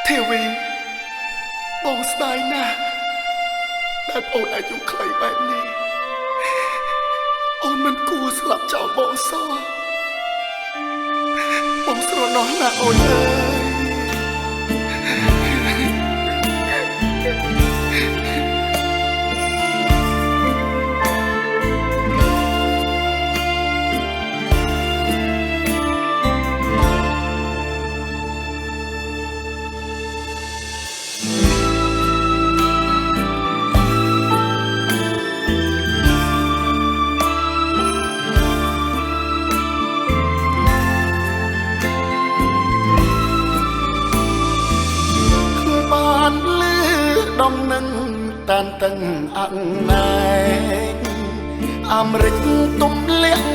ធីវីបងស្ដាយណាស់ដែលបងអាយុខ្លីបែបនេះអូនមិនគួរស្លាប់ចោលបងសោះបងស្រណោះណាស់អូនអើយដំណឹងតានតឹងអង្ណែកអាមេរិកទំលាក់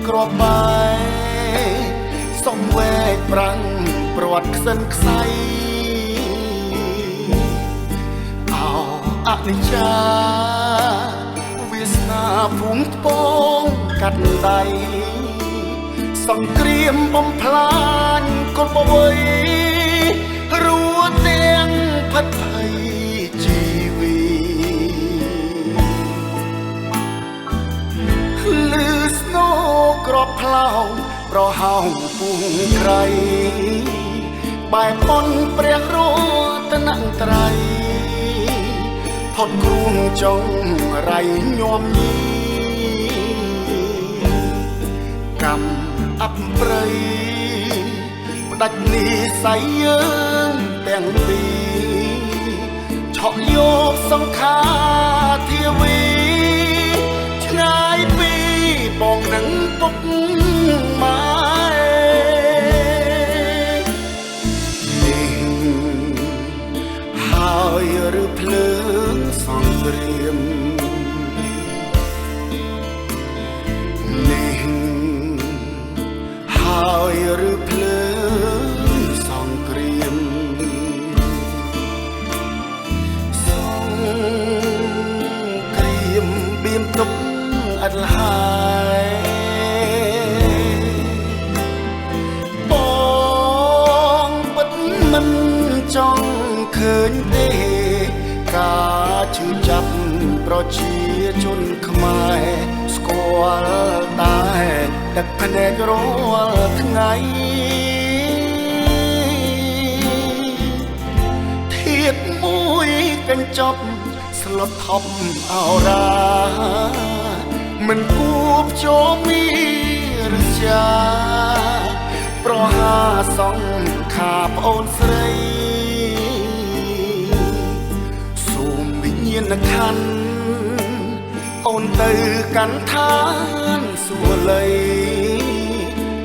ក្របបែកសំវែកប្រាំងព្រាត់ខ្សិនខ្សៃអោអនិច្ចាវាសនាភូមិត្បូងកាត់ដៃសង្គ្រាមបំផ្លាញកូនបវ័យរួចទាំងផិតភ័យក្របផ្លោងប្រហោងពុងក្រៃបែបបនព្រះរតនត្រ័យផុតគ្រួងចុងរៃញោមញីកម្មអបព្រៃផ្ដាច់នីស័យយើងទាំងពីរឆក់យកសង្ខារធាវីឆ្ងាយពីបងនឹងពុកម៉ែនេះហើយឬភ្លើងសង្គ្រាមនេះហើយឬភ្លើងសង្គ្រាមសង្គ្រាមបៀមទុកអត់ហើយបងពិតមិនចង់ឃើញទេការឈឺចាប់ប្រជាជនខ្មែរស្គាល់តែទឹកភ្នែករាល់ថ្ងៃធាតមួយកញ្ចប់ស្លុតថប់អោរាមិនគួបជោមីរជាប្រហាសង្ខាប្អូនស្រីសូមវិញ្ញាណក្ខន្ធអូនទៅកាន់ឋានសួគ៌លី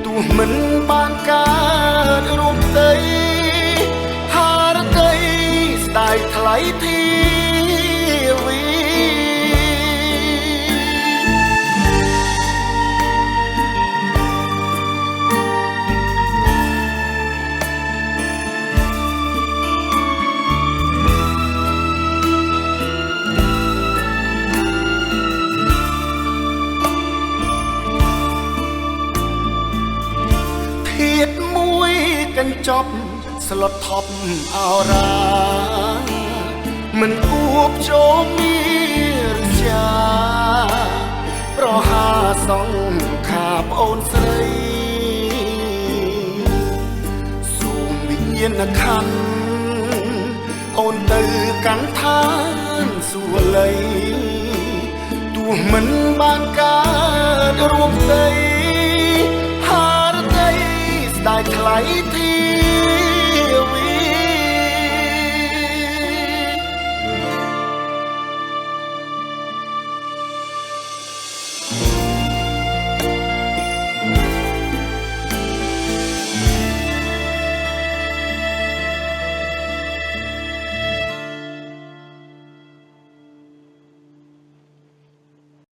ទោះមិនបានកើតរូបតីហារតីស្ដាយថ្លៃធីវីកញ្ចប់ស្លុតថប់អោរាមិនគួបជោមីរជាប្រហាសង្ខាប្អូនស្រីសូមវិញ្ញាណក្ខន្ធអូនទៅកាន់ឋានសួគ៌លីទោះមិនបានកើតរួមតីហារតីស្ដាយថ្លៃ